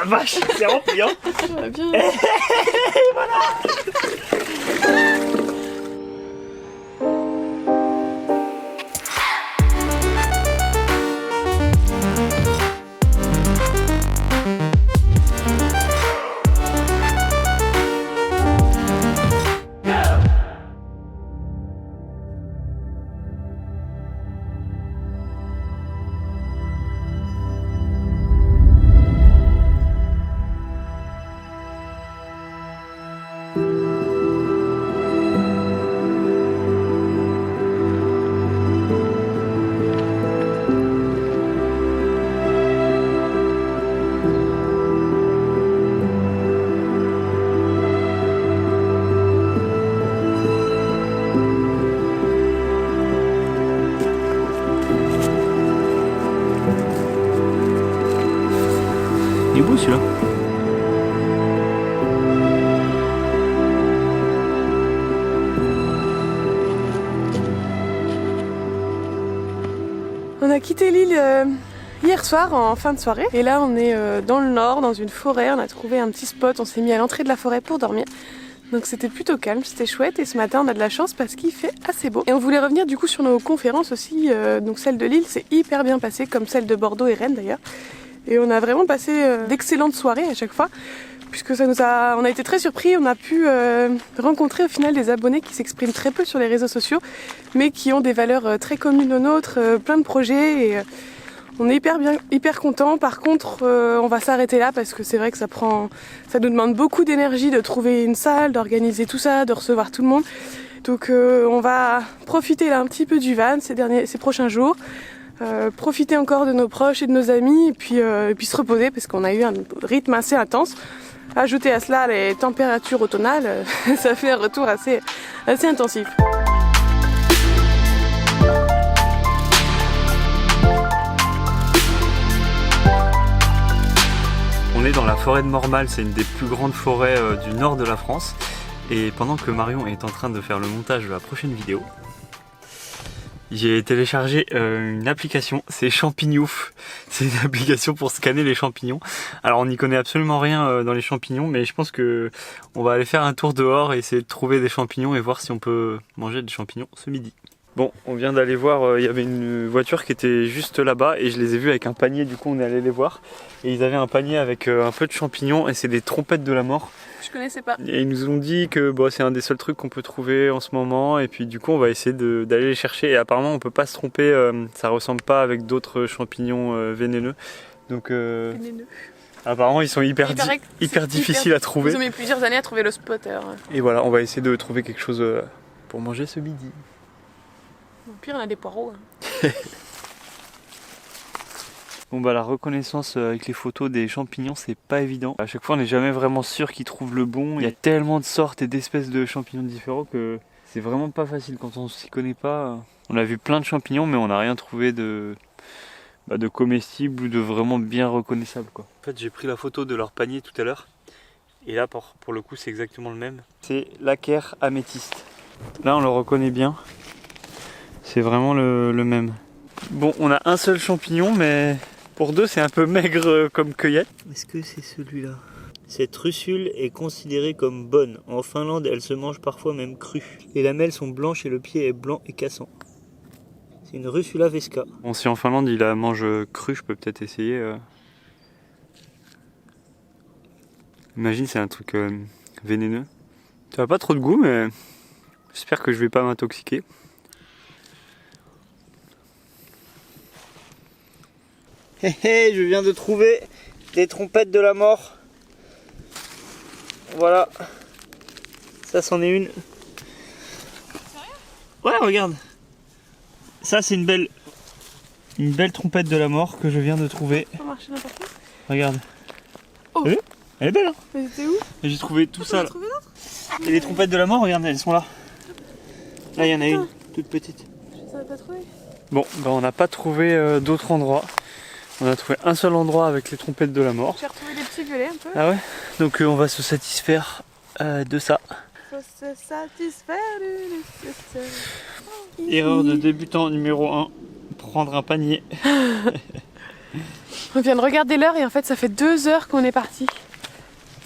la vache, c'est rempli, hein. Ça va bien. Il est beau celui-là. On a quitté l'île hier soir en fin de soirée et là on est dans le nord, dans une forêt. On a trouvé un petit spot, on s'est mis à l'entrée de la forêt pour dormir. Donc c'était plutôt calme, c'était chouette et ce matin on a de la chance parce qu'il fait assez beau. Et on voulait revenir du coup sur nos conférences aussi, donc celle de Lille s'est hyper bien passée comme celle de Bordeaux et Rennes d'ailleurs. Et on a vraiment passé d'excellentes soirées à chaque fois puisque on a été très surpris, on a pu rencontrer au final des abonnés qui s'expriment très peu sur les réseaux sociaux mais qui ont des valeurs très communes aux nôtres, plein de projets et on est hyper contents. Par contre on va s'arrêter là parce que c'est vrai que ça nous demande beaucoup d'énergie de trouver une salle, d'organiser tout ça, de recevoir tout le monde. Donc on va profiter là un petit peu du van ces prochains jours. Profiter encore de nos proches et de nos amis et puis se reposer parce qu'on a eu un rythme assez intense. Ajouter à cela les températures automnales, ça fait un retour assez intensif. On est dans la forêt de Mormal, c'est une des plus grandes forêts du nord de la France. Et pendant que Marion est en train de faire le montage de la prochaine vidéo, j'ai téléchargé une application, c'est Champignouf. C'est une application pour scanner les champignons. Alors on n'y connaît absolument rien dans les champignons, mais je pense que on va aller faire un tour dehors et essayer de trouver des champignons et voir si on peut manger des champignons ce midi. Bon, on vient d'aller voir, il y avait une voiture qui était juste là-bas et je les ai vus avec un panier, du coup on est allé les voir. Et ils avaient un panier avec un peu de champignons et c'est des trompettes de la mort. Je connaissais pas. Et ils nous ont dit que c'est un des seuls trucs qu'on peut trouver en ce moment et puis du coup on va essayer d'aller les chercher et apparemment on peut pas se tromper, ça ressemble pas avec d'autres champignons vénéneux. Donc Vénéneux. apparemment ils sont hyper difficiles à trouver. Ils ont mis plusieurs années à trouver le spot alors. Et voilà, on va essayer de trouver quelque chose pour manger ce midi. Au pire on a des poireaux. Hein. Bon la reconnaissance avec les photos des champignons c'est pas évident. À chaque fois on n'est jamais vraiment sûr qu'ils trouvent le bon. Il y a tellement de sortes et d'espèces de champignons différents que c'est vraiment pas facile quand on s'y connaît pas. On a vu plein de champignons mais on n'a rien trouvé de comestible ou de vraiment bien reconnaissable quoi. En fait j'ai pris la photo de leur panier tout à l'heure et là pour le coup c'est exactement le même. C'est l'Aker améthyste. Là on le reconnaît bien. C'est vraiment le même. Bon on a un seul champignon mais pour deux, c'est un peu maigre comme cueillette. Est-ce que c'est celui-là? Cette russule est considérée comme bonne. En Finlande, elle se mange parfois même crue. Les lamelles sont blanches et le pied est blanc et cassant. C'est une Russula vesca. Bon, si en Finlande, il la mange crue, je peux peut-être essayer. Imagine, c'est un truc vénéneux. Ça n'a pas trop de goût, mais j'espère que je vais pas m'intoxiquer. Hé hé, je viens de trouver des trompettes de la mort. Voilà. Ça, c'en est une. Sérieux? Ouais, regarde. Ça, c'est une belle trompette de la mort que je viens de trouver. Ça marche n'importe où. Regarde. Oh. Elle est belle, hein? Mais c'était où? Et j'ai trouvé tout ça. Trouvé d'autres? Et les trompettes de la mort, regarde, elles sont là. Là, il y en a une, toute petite. Je savais pas trouver. Bon, on n'a pas trouvé d'autres endroits. On a trouvé un seul endroit avec les trompettes de la mort. J'ai retrouvé des petits violets un peu. Ah ouais? Donc on va se satisfaire de ça. Faut se satisfaire du nécessaire. Erreur de débutant numéro 1. Prendre un panier. On vient de regarder l'heure et en fait ça fait 2 heures qu'on est parti.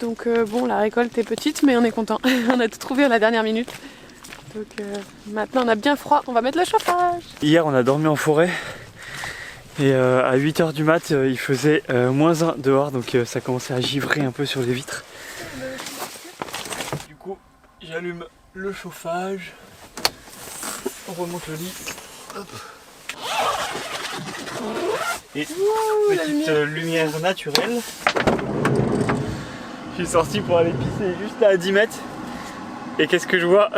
Donc bon, la récolte est petite mais on est content. On a tout trouvé à la dernière minute. Donc maintenant on a bien froid, on va mettre le chauffage. Hier on a dormi en forêt et à 8h du mat il faisait -1 dehors, donc ça commençait à givrer un peu sur les vitres. Du coup j'allume le chauffage, on remonte le lit. Hop. Et petite lumière naturelle. Je suis sorti pour aller pisser juste là à 10 mètres. Et qu'est-ce que je vois?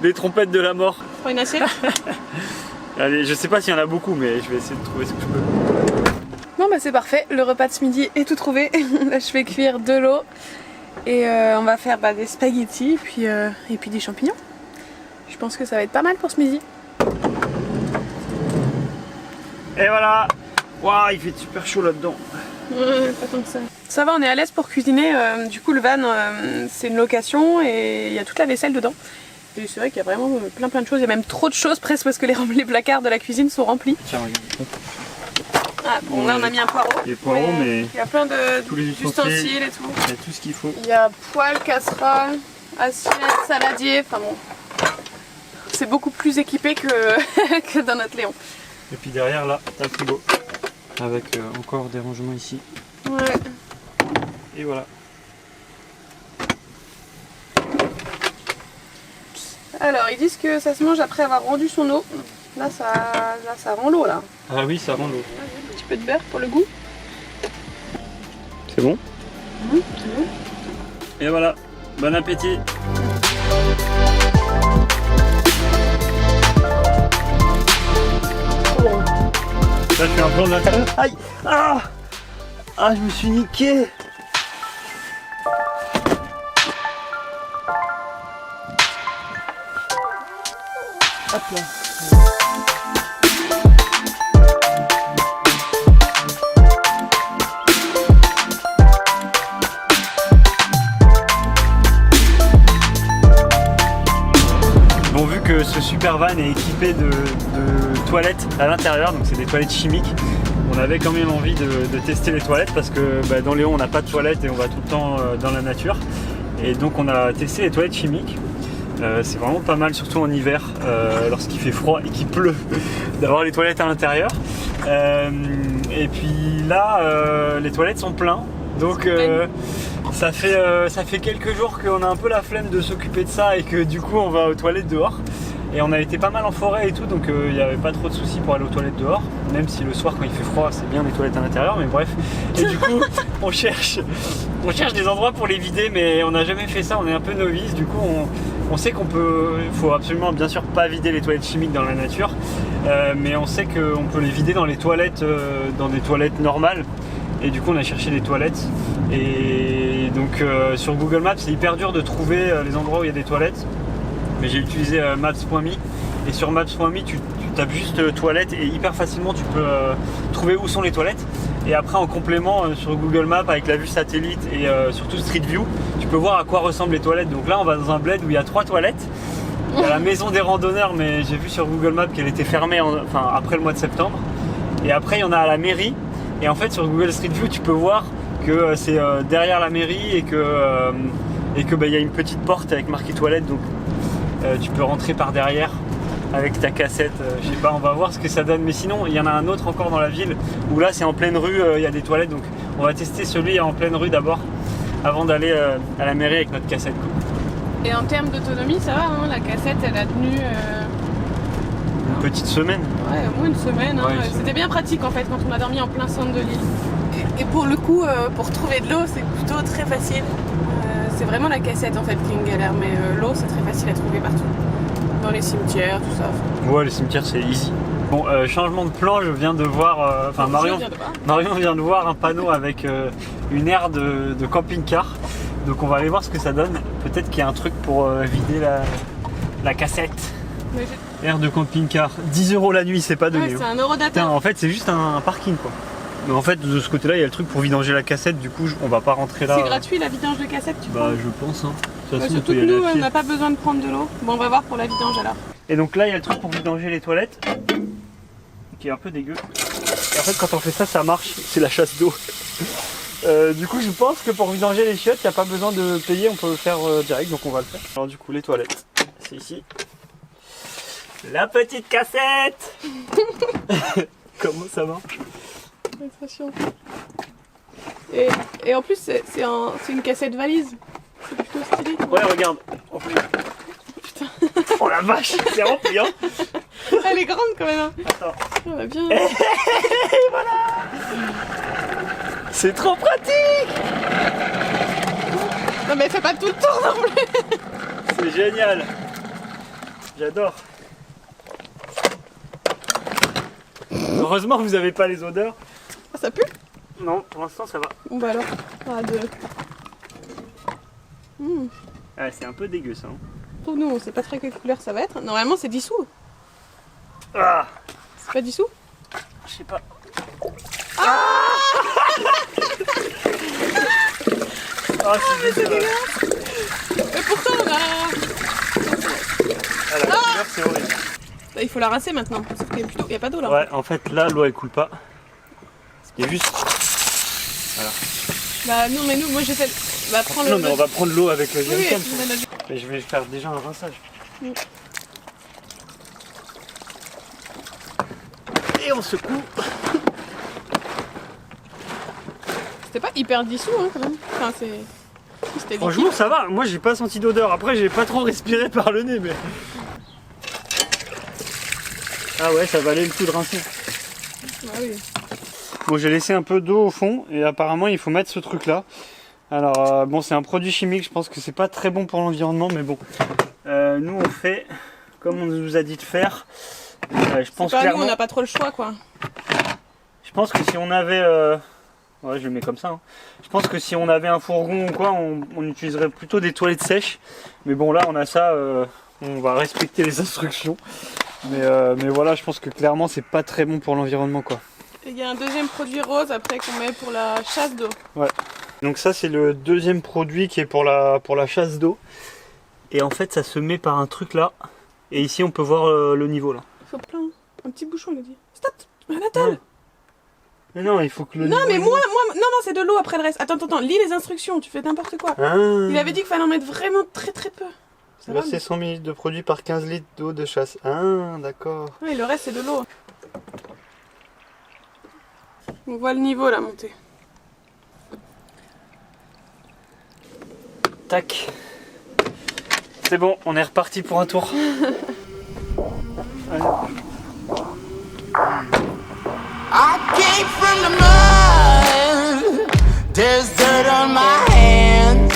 Des trompettes de la mort. Prends une assiette. Allez, je sais pas s'il y en a beaucoup, mais je vais essayer de trouver ce que je peux. Bon bah c'est parfait, le repas de ce midi est tout trouvé. Là je fais cuire de l'eau et on va faire des spaghettis et puis des champignons. Je pense que ça va être pas mal pour ce midi. Et voilà. Waouh, il fait super chaud là-dedans. Pas tant que ça. Ça va, on est à l'aise pour cuisiner. Du coup, le van, c'est une location et il y a toute la vaisselle dedans. Et c'est vrai qu'il y a vraiment plein de choses. Il y a même trop de choses presque parce que les placards de la cuisine sont remplis. Tiens, regarde. Ah bon, là on a mis un poireau. Les poireaux, mais il y a plein tous les d'ustensiles et tout. Il y a tout ce qu'il faut. Il y a poêle, casserole, assiette, saladier. Enfin bon, c'est beaucoup plus équipé que, que dans notre Léon. Et puis derrière là, t'as le frigo. Avec encore des rangements ici. Ouais. Et voilà. Alors, ils disent que ça se mange après avoir rendu son eau. Là, ça rend l'eau, là. Ah oui, ça rend l'eau. Un petit peu de beurre pour le goût. C'est bon? C'est bon. Et voilà, bon appétit. Là, je fais un plan de l'intérieur. Aïe! Ah! Ah, je me suis niqué! Hop là. Bon, vu que ce super van est équipé de toilettes à l'intérieur, donc c'est des toilettes chimiques, on avait quand même envie de tester les toilettes parce que dans Léon on n'a pas de toilettes et on va tout le temps dans la nature. Et donc on a testé les toilettes chimiques. C'est vraiment pas mal, surtout en hiver, lorsqu'il fait froid et qu'il pleut, d'avoir les toilettes à l'intérieur. Et puis là, les toilettes sont pleines, donc ça fait quelques jours qu'on a un peu la flemme de s'occuper de ça et que du coup on va aux toilettes dehors. Et on a été pas mal en forêt et tout, donc il n'y avait pas trop de soucis pour aller aux toilettes dehors. Même si le soir quand il fait froid, c'est bien les toilettes à l'intérieur, mais bref. Et du coup, on cherche des endroits pour les vider, mais on n'a jamais fait ça, on est un peu novice. Du coup, on sait qu'on peut, il faut absolument bien sûr pas vider les toilettes chimiques dans la nature, mais on sait qu'on peut les vider dans les toilettes, dans des toilettes normales. Et du coup, on a cherché des toilettes. Et donc sur Google Maps, c'est hyper dur de trouver les endroits où il y a des toilettes. Mais j'ai utilisé maps.me et sur maps.me tu tapes juste toilettes et hyper facilement tu peux trouver où sont les toilettes. Et après en complément sur Google Maps avec la vue satellite et surtout Street View, tu peux voir à quoi ressemblent les toilettes. Donc là on va dans un bled où il y a 3 toilettes. Il y a la maison des randonneurs, mais j'ai vu sur Google Maps qu'elle était fermée après le mois de septembre. Et après il y en a à la mairie. Et en fait sur Google Street View tu peux voir que c'est derrière la mairie et que y a une petite porte avec marqué toilette. Donc tu peux rentrer par derrière avec ta cassette, je sais pas, on va voir ce que ça donne. Mais sinon il y en a un autre encore dans la ville où là c'est en pleine rue, il y a des toilettes, donc on va tester celui en pleine rue d'abord avant d'aller à la mairie avec notre cassette. Et en termes d'autonomie ça va, hein, la cassette elle a tenu une petite semaine. Ouais, au moins une semaine, hein. Ouais, c'était bien pratique en fait quand on a dormi en plein centre de l'île. Et pour le coup, pour trouver de l'eau c'est plutôt très facile. C'est vraiment la cassette en fait qui est une galère, mais l'eau c'est très facile à trouver partout. Dans les cimetières, tout ça. Ouais, les cimetières c'est easy. Bon, changement de plan, je viens de voir, Marion vient de voir un panneau avec une aire de camping-car. Donc on va aller voir ce que ça donne. Peut-être qu'il y a un truc pour vider la cassette. Aire de camping-car, 10 € la nuit, c'est pas donné. Ouais, c'est 1 € d'attente. En fait c'est juste un parking quoi. Mais en fait de ce côté là il y a le truc pour vidanger la cassette, du coup on va pas rentrer là. C'est gratuit la vidange de cassette tu Bah je pense hein. De toute façon, surtout que nous on n'a pas besoin de prendre de l'eau. Bon on va voir pour la vidange alors. Et donc là il y a le truc pour vidanger les toilettes. qui est un peu dégueu. Et en fait quand on fait ça, ça marche, c'est la chasse d'eau. Du coup je pense que pour vidanger les chiottes, il n'y a pas besoin de payer, on peut le faire direct, donc on va le faire. Alors du coup les toilettes, c'est ici. La petite cassette. Comment ça marche? Attention. Et en plus c'est une cassette valise. C'est plutôt stylé. Ouais regarde. Putain. Oh la vache, c'est rempli hein. Elle est grande quand même. Hein. Attends. On va bien. Et voilà. C'est trop pratique. Non mais fais pas tout le tour non plus. C'est génial. J'adore. Heureusement que vous avez pas les odeurs. Ah, ça pue? Non, pour l'instant ça va. Bon bah alors. Ah, Ah, c'est un peu dégueu ça. Hein. Pour nous on sait pas très quelle couleur ça va être. Normalement c'est dissous. Ah, C'est pas dissous? je sais pas. Ah, c'est dégueulasse. Mais pourtant on a... Ah, la couleur c'est horrible. Bah, il faut la rincer maintenant. Sauf qu'il y a pas d'eau là. Ouais, en fait là l'eau elle coule pas. Il y a juste. Bah non mais moi j'essaie de... Bah prends le... Non mais on va prendre l'eau avec le Oui, jerrycan. je vais mettre Mais je vais faire déjà un rinçage. Mm. Et on secoue. C'était pas hyper dissous hein quand même. Enfin c'est... C'était Franchement ça va, moi j'ai pas senti d'odeur. Après j'ai pas trop respiré par le nez mais. Ah ouais, ça valait le coup de rincer. Ah oui. Bon, j'ai laissé un peu d'eau au fond et apparemment il faut mettre ce truc là. Alors bon, c'est un produit chimique, je pense que c'est pas très bon pour l'environnement mais bon. Nous on fait comme on nous a dit de faire. Je pense Pas clairement. nous on n'a pas trop le choix quoi. Je pense que si on avait ouais, je le mets comme ça. Hein. Je pense que si on avait un fourgon ou quoi, on utiliserait plutôt des toilettes sèches. Mais bon là on a ça, on va respecter les instructions. Mais voilà, je pense que clairement c'est pas très bon pour l'environnement quoi. Et il y a un deuxième produit rose après qu'on met pour la chasse d'eau. Ouais. Donc ça c'est le deuxième produit qui est pour la chasse d'eau. Et en fait ça se met par un truc là. Et ici on peut voir le niveau là. Il faut plein. Un petit bouchon il a dit. Stop. Attends. Ouais. Mais non, il faut que le Non niveau mais est moi, non c'est de l'eau après le reste. Attends, lis les instructions, tu fais n'importe quoi. bon. Ah. Il avait dit qu'il fallait en mettre vraiment très très peu. Ça va, Verser 100 ml de produit par 15 litres d'eau de chasse. Ah, d'accord. Oui, le reste c'est de l'eau. On voit le niveau là monter. Tac. C'est bon, on est reparti pour un tour. Allez. I came from the mud. There's dirt on my hands.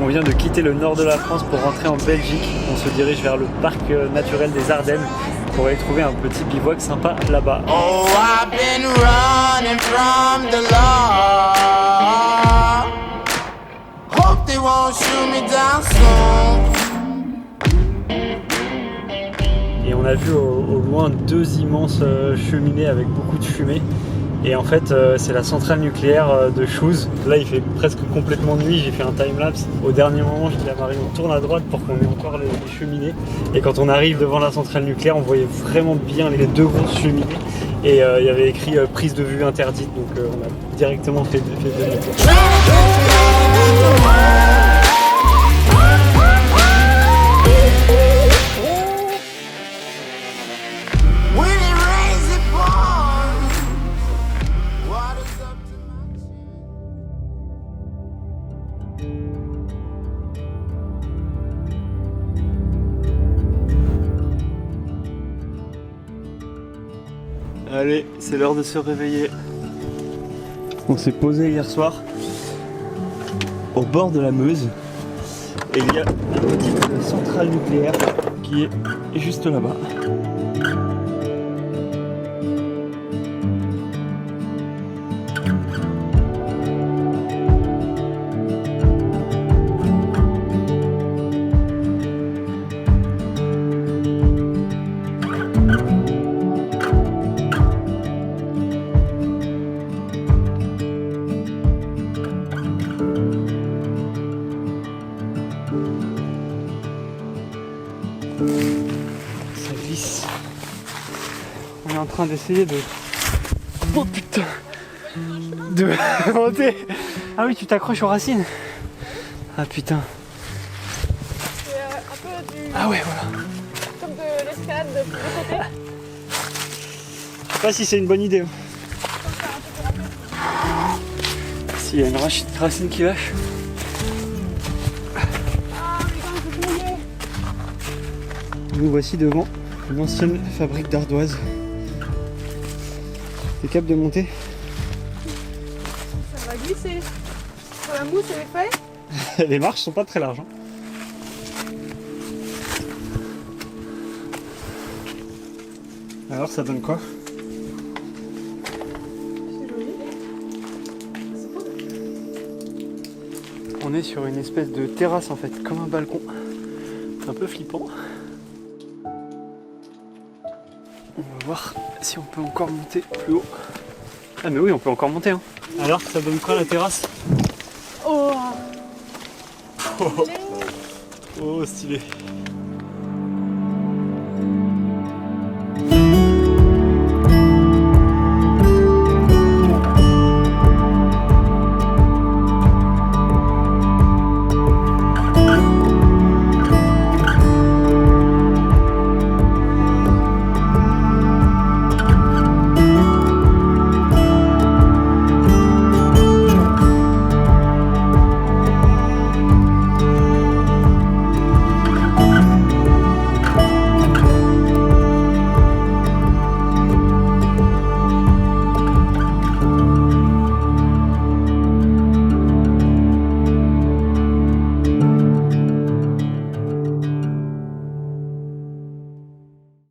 On vient de quitter le nord de la France pour rentrer en Belgique. On se dirige vers le parc naturel des Ardennes pour aller trouver un petit bivouac sympa là-bas. Oh, I've been running from the law. Hope they won't shoot me down soon. Et on a vu au loin deux immenses cheminées avec beaucoup de fumée. Et en fait c'est la centrale nucléaire de Chooz. Là il fait presque complètement nuit, j'ai fait un timelapse. Au dernier moment je dis à Marie on tourne à droite pour qu'on ait encore les cheminées. Et quand on arrive devant la centrale nucléaire on voyait vraiment bien les deux grosses cheminées. Et il y avait écrit prise de vue interdite, donc on a directement fait demi-tour. When it rains, it pours. Water's up to my Allez, c'est l'heure de se réveiller. On s'est posé hier soir au bord de la Meuse et il y a une petite centrale nucléaire qui est juste là-bas. Ça glisse. train d'essayer de... Oh putain, de monter. Ah oui, tu t'accroches aux racines. Ah putain. C'est un peu du... Ah ouais, voilà. comme de l'escalade de côté. Je sais pas si c'est une bonne idée. S'il y a une racine qui lâche. Ah, mais quand même, c'est mouillé. Nous voici devant une ancienne fabrique d'ardoises. T'es capable de monter? Ça va glisser. Sur la mousse et les feuilles. Les marches sont pas très larges. Hein. Alors ça donne quoi? C'est joli. On est sur une espèce de terrasse en fait, comme un balcon. C'est un peu flippant. On va voir si on peut encore monter plus haut. Ah mais oui, on peut encore monter. Hein. Alors ça donne quoi la terrasse? Oh, Oh, oh stylé.